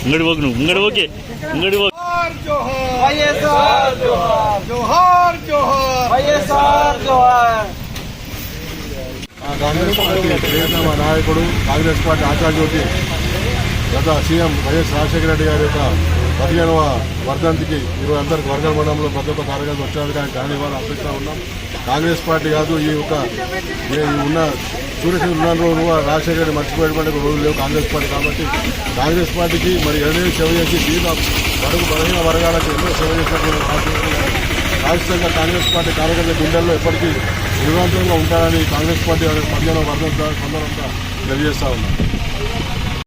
ఇంగడి పోకు నువ్వు ఇంగడి పోకే ఇంగడి పోకు. కాంగ్రెస్ పార్టీ ప్రియతమ నాయకుడు కాంగ్రెస్ పార్టీ ఆచార్యుడికి గత సీఎం వైఎస్ రాజశేఖర రెడ్డి గారి యొక్క 15వ వర్ధంతికి ఈరోజు అందరికి వర్గల మండలంలో ప్రతి ఒక్క కార్యకర్త వచ్చేందుకు ఆయన కానీ వాళ్ళు అర్పిస్తూ ఉన్నాం. కాంగ్రెస్ పార్టీ కాదు ఈ యొక్క ఉన్న సూర్యచంద్ర ఉన్న రాజశేఖర రెడ్డి మర్చిపోయేటువంటి రోజులు లేవు కాంగ్రెస్ పార్టీ. కాబట్టి కాంగ్రెస్ పార్టీకి మరి ఏదైనా సేవ చేసి దీని బలహీన వర్గాలకు ఎన్నో సేవ చేసినటువంటి రాష్ట్రంగా కాంగ్రెస్ పార్టీ కార్యకర్తల గుండెల్లో ఎప్పటికీ విజయవంతంగా ఉంటారని కాంగ్రెస్ పార్టీ 15వ వర్ధంతి సందర్భంగా తెలియజేస్తా ఉన్నాం.